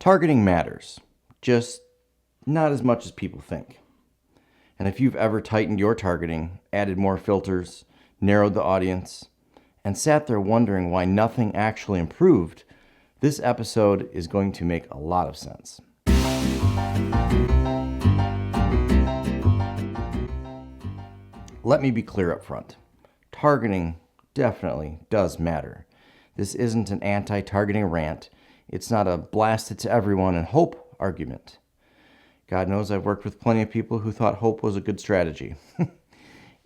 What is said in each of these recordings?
Targeting matters, just not as much as people think. And if you've ever tightened your targeting, added more filters, narrowed the audience, and sat there wondering why nothing actually improved, this episode is going to make a lot of sense. Let me be clear up front. Targeting definitely does matter. This isn't an anti-targeting rant. It's not a blast it to everyone and hope argument. God knows I've worked with plenty of people who thought hope was a good strategy.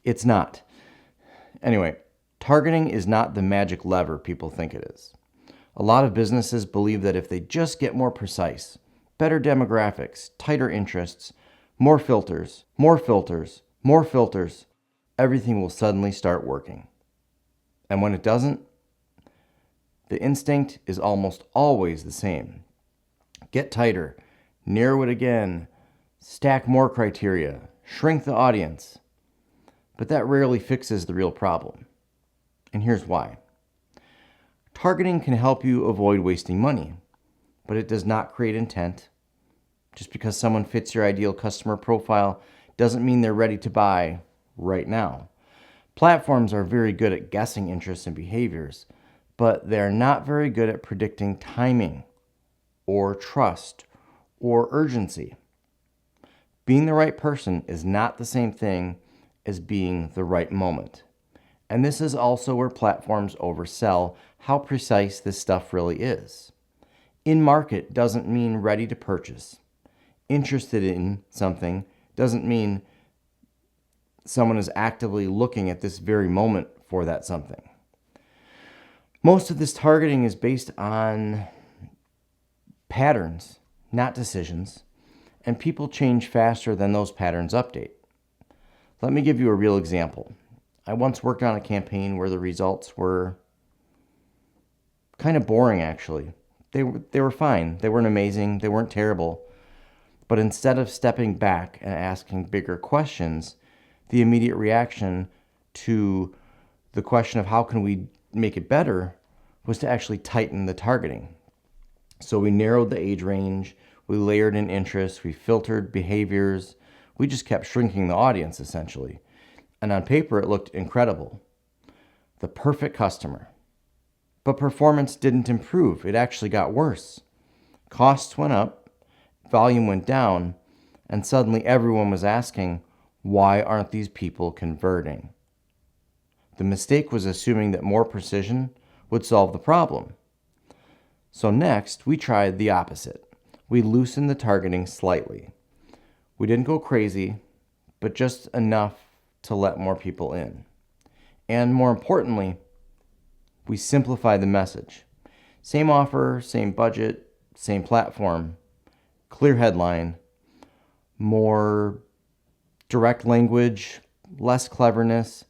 It's not. Anyway, targeting is not the magic lever people think it is. A lot of businesses believe that if they just get more precise, better demographics, tighter interests, more filters, everything will suddenly start working. And when it doesn't, the instinct is almost always the same. Get tighter, narrow it again, stack more criteria, shrink the audience. But that rarely fixes the real problem. And here's why. Targeting can help you avoid wasting money, but it does not create intent. Just because someone fits your ideal customer profile doesn't mean they're ready to buy right now. Platforms are very good at guessing interests and behaviors, but they're not very good at predicting timing or trust or urgency. Being the right person is not the same thing as being the right moment. And this is also where platforms oversell how precise this stuff really is. In market doesn't mean ready to purchase. Interested in something doesn't mean someone is actively looking at this very moment for that something. Most of this targeting is based on patterns, not decisions, and people change faster than those patterns update. Let me give you a real example. I once worked on a campaign where the results were kind of boring, actually. They were fine. They weren't amazing. They weren't terrible. But instead of stepping back and asking bigger questions, the immediate reaction to the question of how can we make it better was to actually tighten the targeting. So we narrowed the age range, we layered in interests, we filtered behaviors, we just kept shrinking the audience essentially. And on paper it looked incredible. The perfect customer. But performance didn't improve, it actually got worse. Costs went up, volume went down, and suddenly everyone was asking, why aren't these people converting? The mistake was assuming that more precision would solve the problem. So next, we tried the opposite. We loosened the targeting slightly. We didn't go crazy, but just enough to let more people in. And more importantly, we simplified the message. Same offer, same budget, same platform, clear headline, more direct language, less cleverness,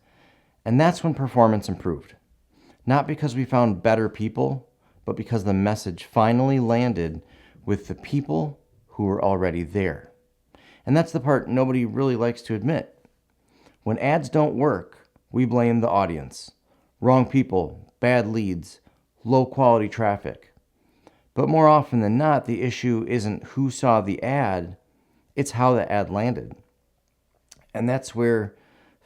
and that's when performance improved. Not because we found better people, but because the message finally landed with the people who were already there. And that's the part nobody really likes to admit. When ads don't work, we blame the audience. Wrong people, bad leads, low quality traffic. But more often than not, the issue isn't who saw the ad, it's how the ad landed. And that's where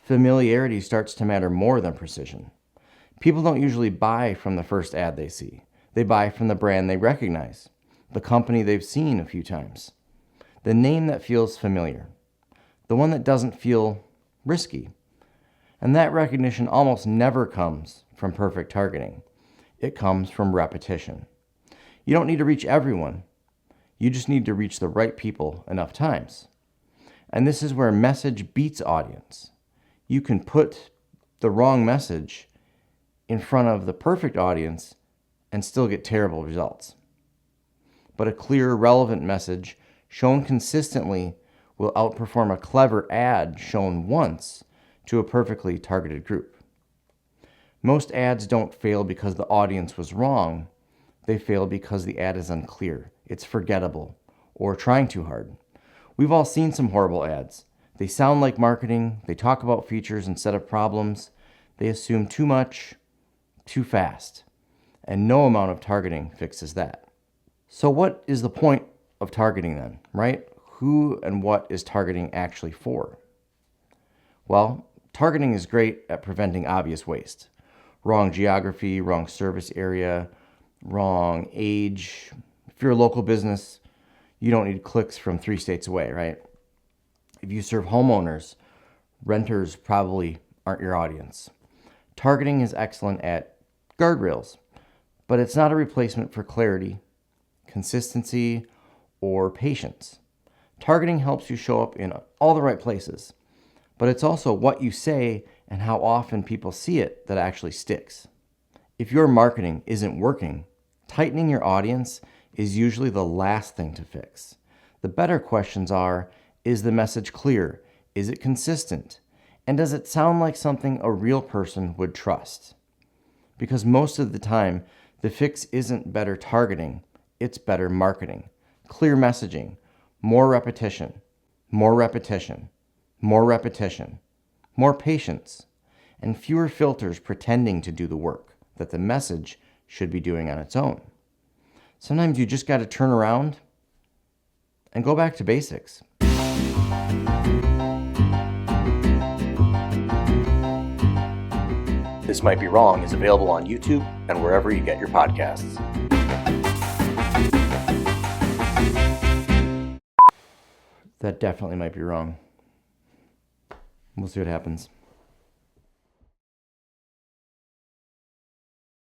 familiarity starts to matter more than precision. People don't usually buy from the first ad they see. They buy from the brand they recognize, the company they've seen a few times, the name that feels familiar, the one that doesn't feel risky. And that recognition almost never comes from perfect targeting. It comes from repetition. You don't need to reach everyone. You just need to reach the right people enough times. And this is where message beats audience. You can put the wrong message in front of the perfect audience and still get terrible results. But a clear, relevant message shown consistently will outperform a clever ad shown once to a perfectly targeted group. Most ads don't fail because the audience was wrong. They fail because the ad is unclear, it's forgettable, or trying too hard. We've all seen some horrible ads. They sound like marketing, they talk about features instead of problems, they assume too much, too fast, and no amount of targeting fixes that. So what is the point of targeting then, right? Who and what is targeting actually for? Well, targeting is great at preventing obvious waste. Wrong geography, wrong service area, wrong age. If you're a local business, you don't need clicks from 3 states away, right? If you serve homeowners, renters probably aren't your audience. Targeting is excellent at guardrails, but it's not a replacement for clarity, consistency, or patience. Targeting helps you show up in all the right places, but it's also what you say and how often people see it that actually sticks. If your marketing isn't working, tightening your audience is usually the last thing to fix. The better questions are, is the message clear? Is it consistent? And does it sound like something a real person would trust? Because most of the time, the fix isn't better targeting, it's better marketing. Clear messaging, more repetition, more repetition, more repetition, more patience, and fewer filters pretending to do the work that the message should be doing on its own. Sometimes you just got to turn around and go back to basics. This Might Be Wrong is available on YouTube and wherever you get your podcasts. That definitely might be wrong. We'll see what happens.